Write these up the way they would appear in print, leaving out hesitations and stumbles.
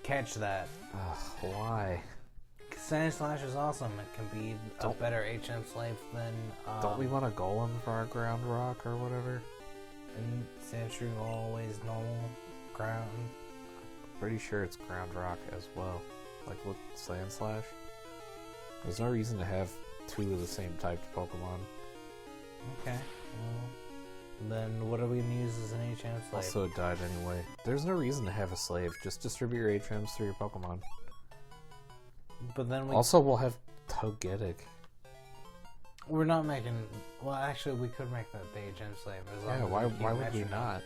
catch that. Why? Sand Slash is awesome. It can be a better HM slave than... don't we want a golem for our ground rock or whatever? And Sandshrew always normal ground. Pretty sure it's ground rock as well. Like with Sand Slash. There's no reason to have two of the same type Pokemon. Okay. Well, then what are we going to use as an HM slave? Also, it died anyway. There's no reason to have a slave. Just distribute your HMs through your Pokemon. But then also, we'll have Togetic. We're not making... Well, actually, we could make that the HM slave. Yeah, why would we not?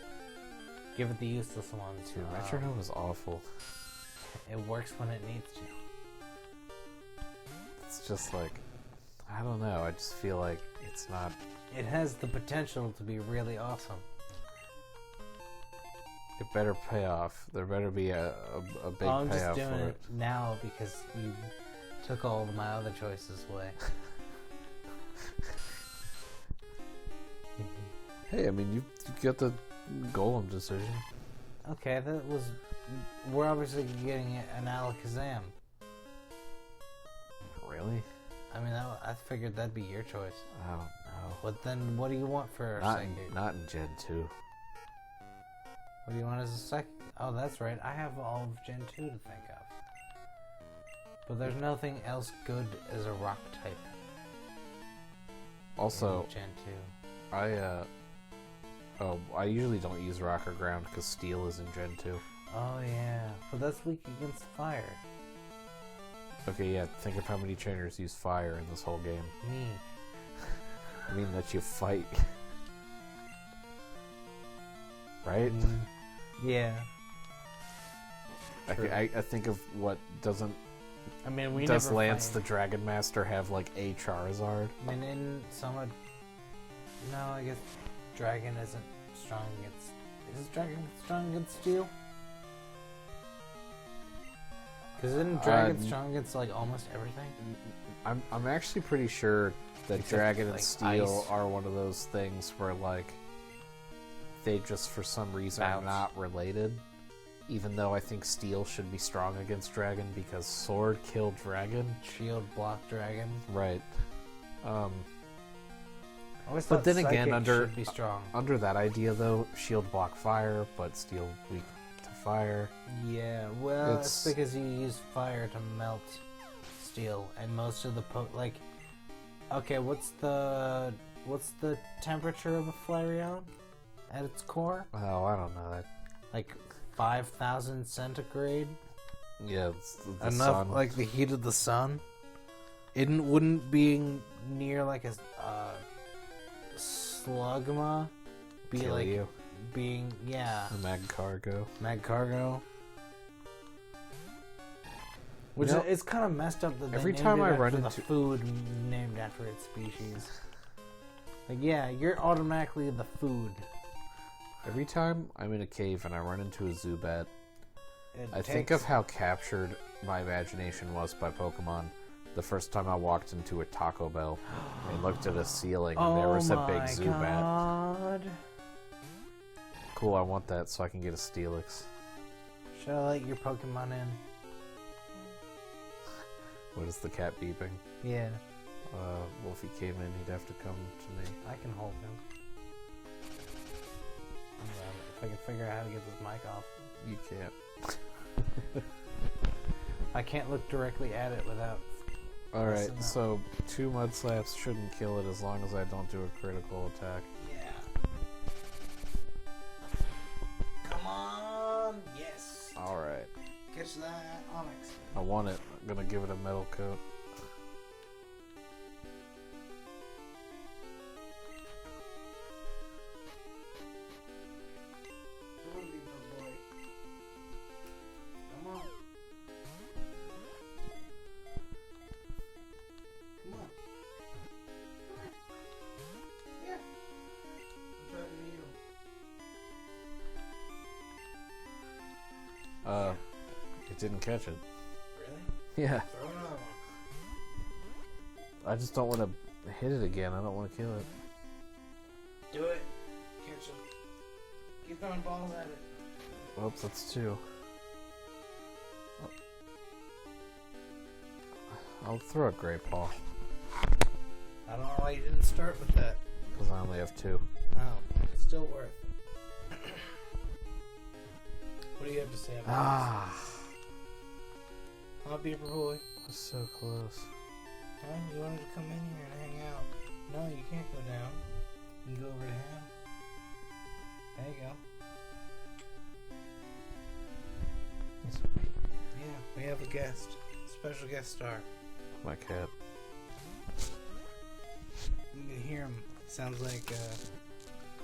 Give it the useless ones. Dude, Metronome is awful. It works when it needs to. It's just like... I don't know. I just feel like it's not... It has the potential to be really awesome. It better pay off. There better be a big payoff for it. I'm just doing it now because you took all of my other choices away. Hey, I mean, you got the Golem decision. Okay, that was... We're obviously getting an Alakazam. Really? I mean, I figured that'd be your choice. I don't know. But then, what do you want for our second? Not in Gen 2. What do you want as a second? Oh, that's right. I have all of Gen 2 to think of. But there's nothing else good as a rock type. Also, Gen 2. I usually don't use rock or ground because steel is in Gen 2. Oh, yeah. But that's weak against fire. Okay, yeah, think of how many trainers use fire in this whole game. Me. I mean that you fight. Right? Yeah. I think of what doesn't... I mean, we does never Lance fight. the Dragon Master have, like, a Charizard? I mean, in Summer... No, I guess Dragon isn't strong against... Is Dragon strong against Steel? Because isn't Dragon strong against, like, almost everything? I'm actually pretty sure that Except, Dragon and like, Steel ice. are one of those things where, like, they just for some reason are not related. Even though I think Steel should be strong against Dragon because Sword killed Dragon. Shield block Dragon. Right. But then again, should be strong. under that idea though, Shield block fire, but Steel weak to fire. Yeah, well, it's because you use fire to melt Steel, and most of the like. Okay, what's the temperature of a Flareon at its core? Oh, I don't know that. Like 5,000 centigrade. Yeah, it's the Enough, sun. like the heat of the sun. It wouldn't being near like a Slugma be Kill like you. being A Magcargo. Magcargo. Which is kind of messed up that every they time named I it run after into the food named after its species. Like, yeah, you're automatically the food. Every time I'm in a cave and I run into a Zubat, I think takes- of how captured my imagination was by Pokemon the first time I walked into a Taco Bell and looked at a ceiling and there was a big Zubat. God. Cool, I want that so I can get a Steelix. Should I let your Pokemon in? What is the cat beeping? Yeah, Well, if he came in, he'd have to come to me. I can hold him. If I can figure out how to get this mic off. You can't. I can't look directly at it without... Alright, so 2 Mud Slaps shouldn't kill it as long as I don't do a critical attack. Yeah. Come on! Yes! Alright. Catch that Onyx. I want it. I'm gonna give it a metal coat. Come on. Come on. Yeah. I'm trying to heal. It didn't catch it. Really? Yeah. Throw another one. I just don't want to hit it again. I don't want to kill it. Do it. Catch him. Keep throwing balls at it. Oops, that's 2. I'll throw a Great Paw. I don't know why you didn't start with that. Because I only have 2. Oh, it's still worth it. What do you have to say about this? Huh, Beaver Boy? Was so close. Huh? You wanted to come in here and hang out. No, you can't go down. You can go over to him. There you go. Yeah, we have a guest. Special guest star. My cat. You can hear him. Sounds like,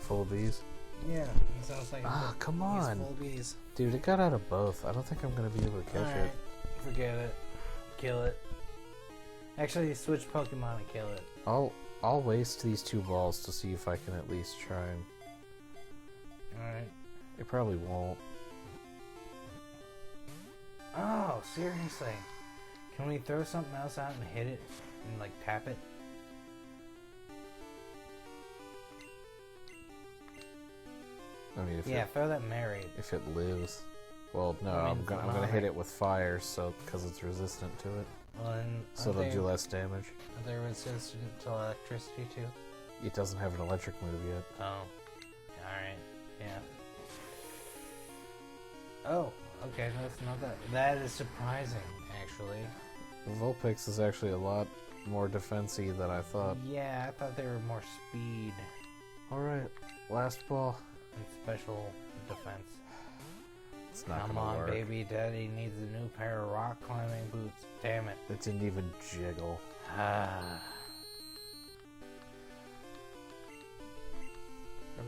Full of bees? Yeah, it sounds like... come on. Full of bees. Dude, it got out of both. I don't think I'm going to be able to catch it. Forget it. Kill it. Actually, switch Pokemon and kill it. I'll waste these 2 balls to see if I can at least try and... Alright. It probably won't. Oh, seriously. Can we throw something else out and hit it? And, like, tap it? I mean, throw that Mary. If it lives. Well, no, I'm gonna hit it with fire, so because it's resistant to it. Well, so it'll do less damage. Are they resistant to electricity too? It doesn't have an electric move yet. Oh, alright, yeah. Oh, okay, that's not that. That is surprising, actually. The Vulpix is actually a lot more defensy than I thought. Yeah, I thought they were more speed. Alright, last ball. And special defense. It's not Come on, baby. Daddy needs a new pair of rock climbing boots. Damn it. It didn't even jiggle. I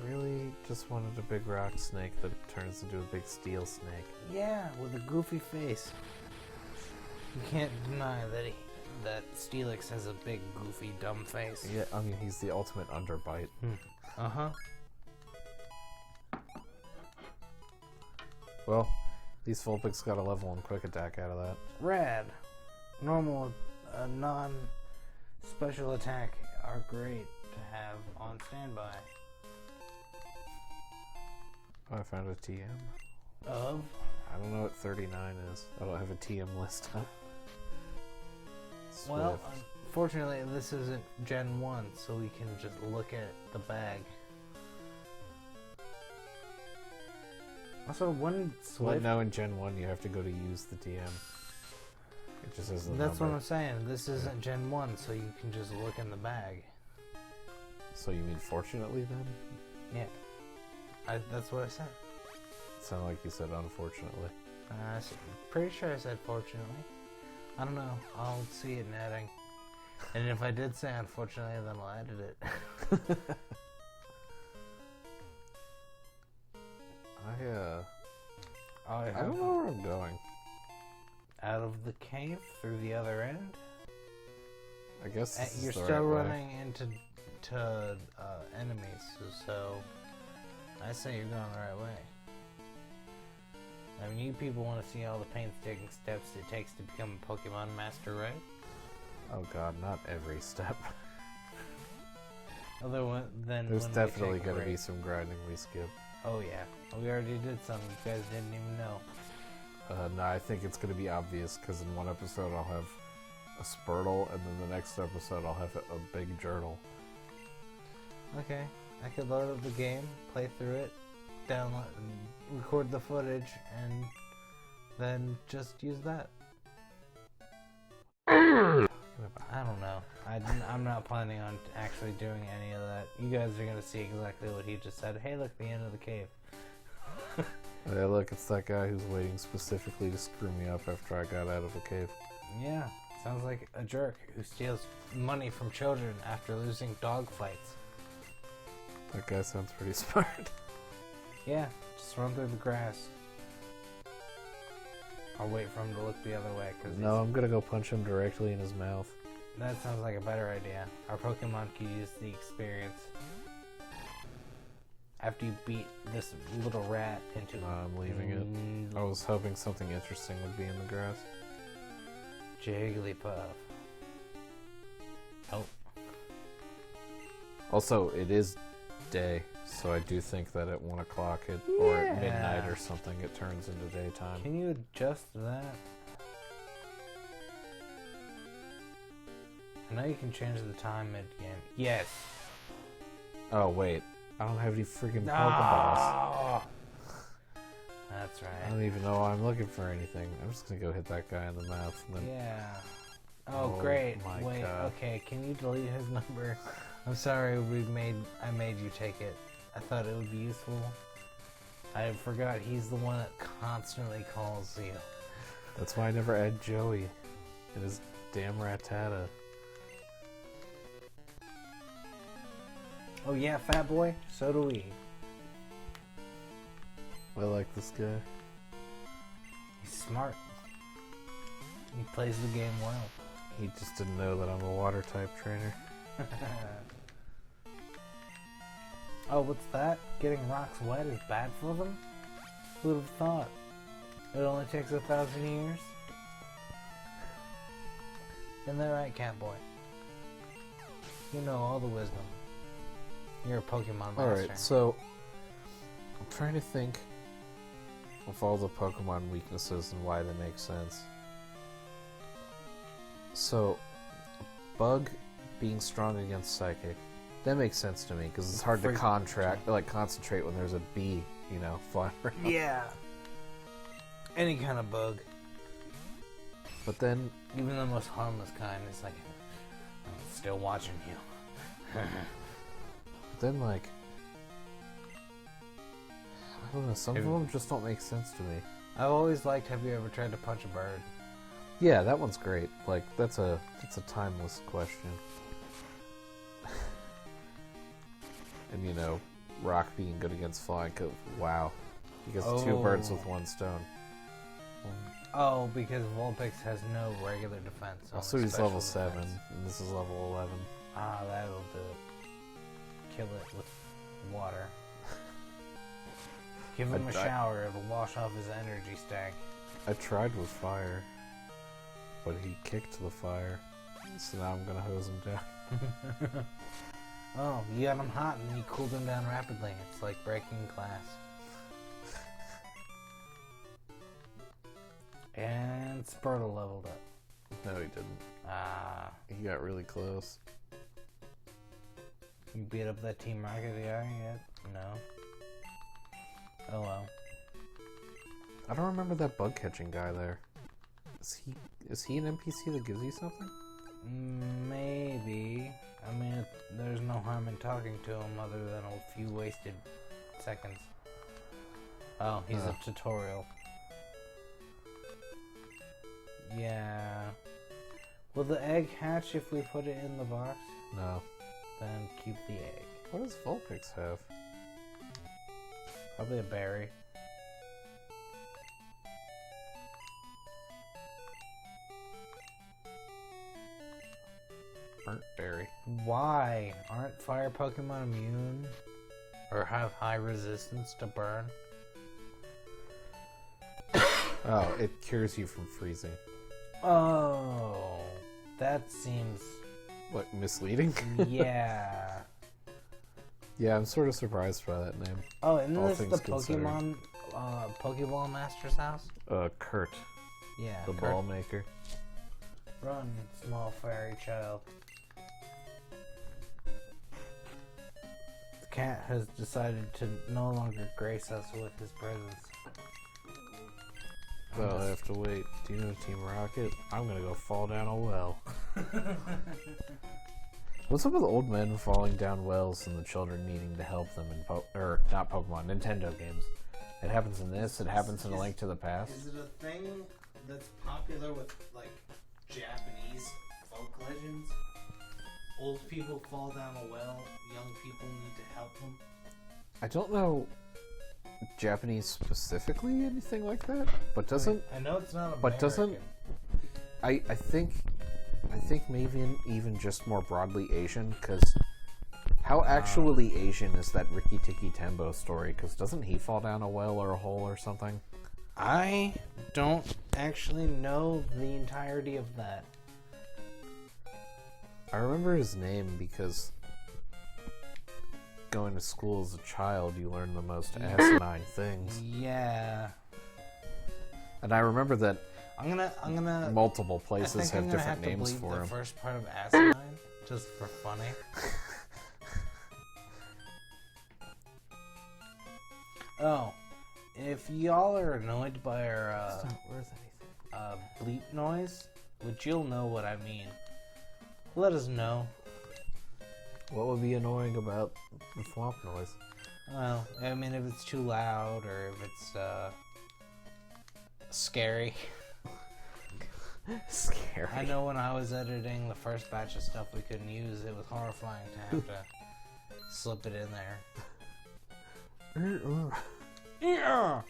really just wanted a big rock snake that turns into a big steel snake. Yeah, with a goofy face. You can't deny that Steelix has a big, goofy, dumb face. Yeah, I mean, he's the ultimate underbite. Uh-huh. Well, these Vulpix got a level 1 quick attack out of that. Rad. Normal, non-special attack are great to have on standby. Oh, I found a TM. Of? I don't know what 39 is. I don't have a TM list up. Well, unfortunately, this isn't Gen 1, so we can just look at the bag. Also, one Swift... Well, no, in Gen 1 you have to go to use the TM. It just says the That's number. what I'm saying. This isn't Gen 1, so you can just look in the bag. So you mean fortunately then? Yeah. That's what I said. It sounded like you said unfortunately. Pretty sure I said fortunately. I don't know. I'll see it in editing. And if I did say unfortunately, then I'll edit it. I don't know where I'm going. Out of the cave through the other end? I guess this is you're the still right running into enemies, so I say you're going the right way. I mean, you people want to see all the painstaking steps it takes to become a Pokemon Master, right? Oh god, not every step. There's definitely going to be some grinding we skip. Oh yeah, we already did some. You guys didn't even know. No, I think it's going to be obvious because in one episode I'll have a Squirtle, and then the next episode I'll have a big journal. Okay, I could load up the game, play through it, download, record the footage, and then just use that. I don't know. I'm not planning on actually doing any of that. You guys are gonna see exactly what he just said. Hey, look, the end of the cave. Yeah, look, it's that guy who's waiting specifically to screw me up after I got out of the cave. Yeah, sounds like a jerk who steals money from children after losing dog fights. That guy sounds pretty smart. Yeah, just run through the grass. I'll wait for him to look the other way. No, I'm gonna go punch him directly in his mouth. That sounds like a better idea. Our Pokemon could use the experience. After you beat this little rat into... I'm leaving it. I was hoping something interesting would be in the grass. Jigglypuff. Oh. Also, it is day, so I do think that at 1 o'clock or at midnight or something it turns into daytime. Can you adjust that? I know you can change the time mid-game. Yes. Oh, wait. I don't have any freaking No. Pokeballs. That's right. I don't even know why I'm looking for anything. I'm just gonna go hit that guy in the mouth. And then... Yeah. Oh, great. Wait, God. okay, can you delete his number? I'm sorry I made you take it. I thought it would be useful. I forgot he's the one that constantly calls you. That's why I never add Joey and his damn Rattata. Oh yeah, fat boy? So do we. I like this guy. He's smart. He plays the game well. He just didn't know that I'm a water type trainer. Oh, what's that? Getting rocks wet is bad for them? Who would have thought? It only takes 1,000 years? Isn't that right, Catboy? You know all the wisdom. You're a Pokemon master. Alright, so I'm trying to think of all the Pokemon weaknesses and why they make sense. So, Bug being strong against Psychic, that makes sense to me because it's hard to concentrate when there's a bee, you know, flying around. Yeah. Any kind of bug. But then, even the most harmless kind is like, I'm still watching you. then like, I don't know, some of them just don't make sense to me. I've always liked, have you ever tried to punch a bird? Yeah, that one's great. Like, that's a timeless question. And you know, Rock being good against flying, wow. He gets 2 birds with 1 stone. Oh, because Vulpix has no regular defense. Also, he's level 7, and this is level 11. Ah, that'll do it. Kill it with water. Give him a shower, it'll wash off his energy stack. I tried with fire, but he kicked the fire, so now I'm gonna hose him down. Oh, you got him hot and you cooled him down rapidly. It's like breaking glass. And Squirtle leveled up. No, he didn't. Ah. He got really close. You beat up that Team Rocket guy yet? No. Oh well. I don't remember that bug catching guy there. Is he an NPC that gives you something? Maybe. I mean, there's no harm in talking to him other than a few wasted seconds. Oh, he's a tutorial. Yeah. Will the egg hatch if we put it in the box? No. Then keep the egg. What does Vulpix have? Probably a berry. Burnt berry. Why? Aren't fire Pokemon immune? Or have high resistance to burn? Oh, it cures you from freezing. Oh, that seems... What, misleading? Yeah. Yeah, I'm sort of surprised by that name. Oh, isn't this the Pokemon, Pokeball Master's house? Kurt. Yeah, the Kurt. ball maker. Run, small fairy child. The cat has decided to no longer grace us with his presence. Well, I have to wait. Do you know Team Rocket? I'm gonna go fall down a well. What's up with old men falling down wells and the children needing to help them in not Pokemon, Nintendo games? It happens in this, it happens in A Link to the Past. Is it a thing that's popular with, like, Japanese folk legends? Old people fall down a well, young people need to help them? I don't know Japanese specifically anything like that, but doesn't... I know it's not American. But doesn't... I think maybe even just more broadly Asian, because how actually Asian is that Rikki Tikki Tembo story? Because doesn't he fall down a well or a hole or something? I don't actually know the entirety of that. I remember his name because going to school as a child, you learn the most asinine things. Yeah. And I remember that I'm gonna. Multiple places have different names for the him. first part of asinine, just for funny. Oh, if y'all are annoyed by our It's not worth anything. bleep noise, which you'll know what I mean, let us know. What would be annoying about the swamp noise? Well, I mean, if it's too loud or if it's scary. Scary. I know when I was editing the first batch of stuff we couldn't use, it was horrifying to have to slip it in there. Yeah.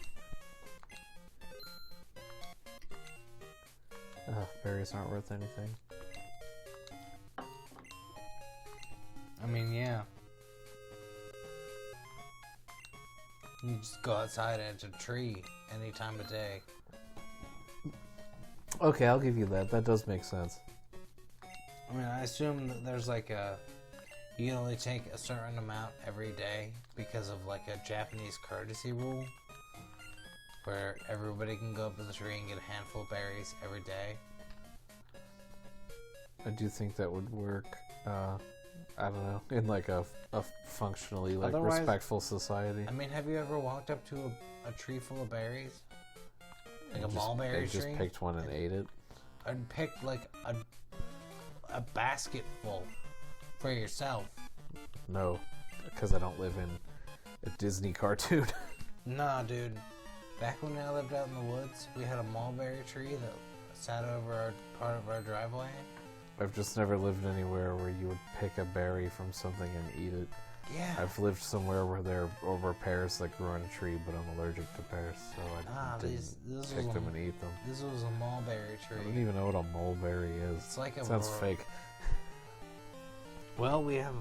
Berries aren't worth anything. I mean, yeah. You just go outside and it's a tree any time of day. Okay, I'll give you that. That does make sense. I mean, I assume that there's like you can only take a certain amount every day because of like a Japanese courtesy rule where everybody can go up to the tree and get a handful of berries every day. I do think that would work, I don't know, in like a functionally like respectful society. I mean, have you ever walked up to a tree full of berries? Like a mulberry tree? Just picked one and ate it? I'd pick like a basket full for yourself. No, because I don't live in a Disney cartoon. Nah, dude. Back when I lived out in the woods, we had a mulberry tree that sat over part of our driveway. I've just never lived anywhere where you would pick a berry from something and eat it. Yeah. I've lived somewhere where there were pears that grew on a tree, but I'm allergic to pears, so I didn't pick them and eat them. This was a mulberry tree. I don't even know what a mulberry is. It's like it sounds fake. Well, we have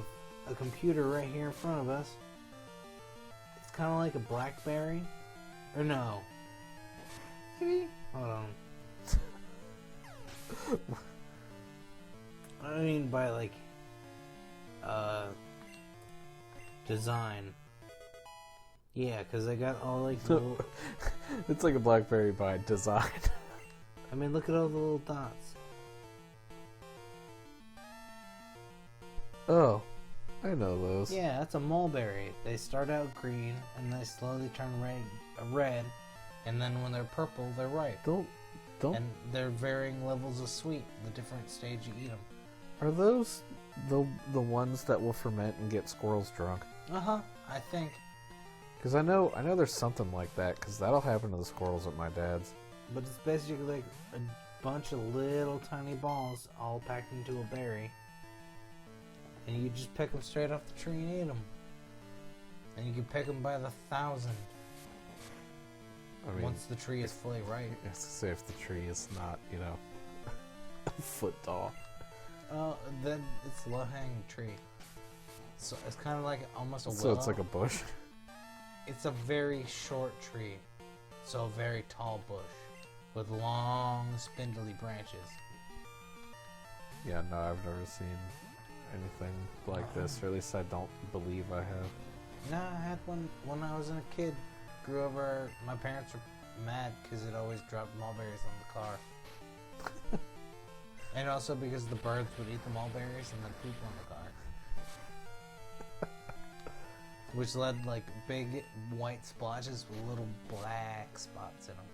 a computer right here in front of us. It's kind of like a blackberry. Or no. Maybe? Hold on. I mean by like design. Yeah, because I got all like the little... It's like a blackberry by design. I mean, look at all the little dots. Oh, I know those. Yeah, that's a mulberry. They start out green and they slowly turn red, and then when they're purple, they're ripe. Don't. And they're varying levels of sweet. The different stage you eat them. Are those the ones that will ferment and get squirrels drunk? I think. Because I know there's something like that. Because that'll happen to the squirrels at my dad's. But it's basically like a bunch of little tiny balls all packed into a berry. And you just pick them straight off the tree and eat them. And you can pick them by the 1,000. I mean, once the tree is fully ripe. I was to say if the tree is not, a foot tall. Then it's a low-hanging tree. So it's kind of like almost a willow. So it's like a bush? It's a very short tree. So a very tall bush. With long, spindly branches. Yeah, no, I've never seen anything like this. Or at least I don't believe I have. No, I had one when I was a kid. Grew over. My parents were mad because it always dropped mulberries on the car. And also because the birds would eat the mulberries and then poop on the car. Which led like big white splotches with little black spots in them.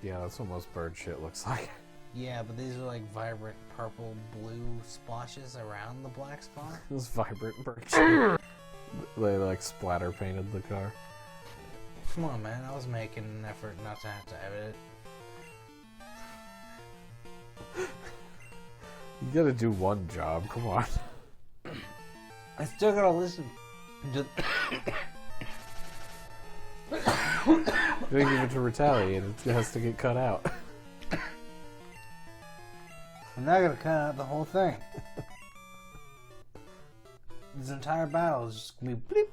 Yeah, that's what most bird shit looks like. Yeah, but these are like vibrant purple blue splashes around the black spot. This vibrant bird shit. They like splatter painted the car. Come on, man. I was making an effort not to have to edit it. You gotta do one job, come on. I still gotta listen to... You don't give it to retaliate, it has to get cut out. I'm not gonna cut out the whole thing. This entire battle is just gonna be bleep.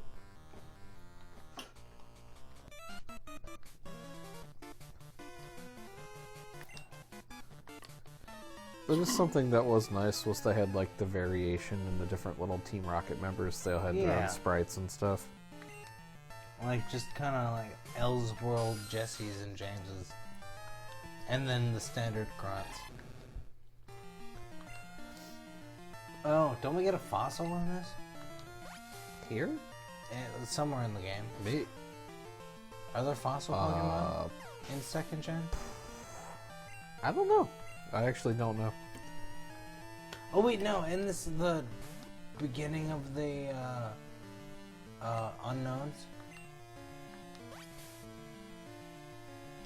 But just something that was nice was they had like the variation in the different little Team Rocket members. They all had their own sprites and stuff. Like just kind of like Ellsworld, Jesse's, and James's. And then the standard grunts. Oh, don't we get a fossil in this? Here? Somewhere in the game. Me? Are there fossil Pokemon in 2nd gen? I don't know. I actually don't know. Oh wait, no. In the beginning of the unknowns.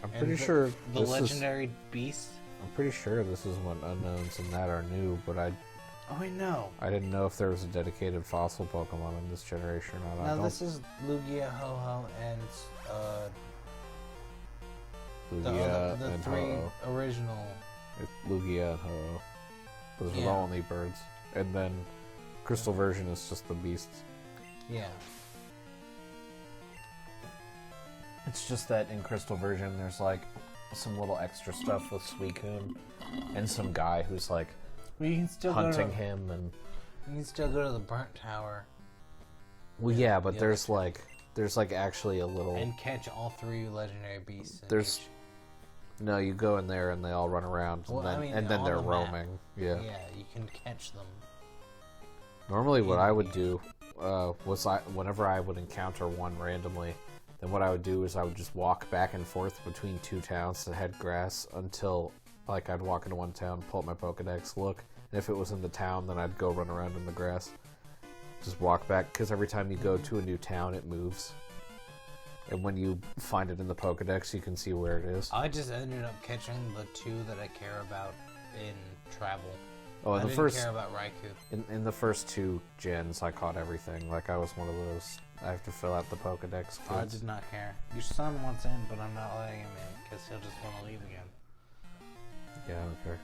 I'm pretty sure the legendary beast. I'm pretty sure this is when unknowns and that are new, but Oh wait, no. I didn't know if there was a dedicated fossil Pokemon in this generation or not. No, this is Lugia, Ho-Ho, and Lugia the and 3 Ho-Oh. original. It's Lugia and Ho-Oh. Those are the only birds. And then Crystal version is just the beasts. Yeah. It's just that in Crystal version there's like some little extra stuff with Suicune and some guy who's like You can still hunting him, and you can still go to the burnt tower. Well, yeah, but there's like actually a little and catch all 3 legendary beasts. No, you go in there and they all run around, and then they're roaming. Yeah. Yeah, you can catch them. Normally, what I would do was whenever I would encounter one randomly, then what I would do is I would just walk back and forth between 2 towns that had grass until, like, I'd walk into one town, pull up my Pokedex, look, and if it was in the town, then I'd go run around in the grass. Just walk back, because every time you go to a new town, it moves. And when you find it in the Pokedex, you can see where it is. I just ended up catching the 2 that I care about in travel. Oh, I didn't care about Raikou. In the first 2 gens, I caught everything. Like, I was one of those, I have to fill out the Pokedex kids. I did not care. Your son wants in, but I'm not letting him in, because he'll just want to leave again. Yeah, I don't care.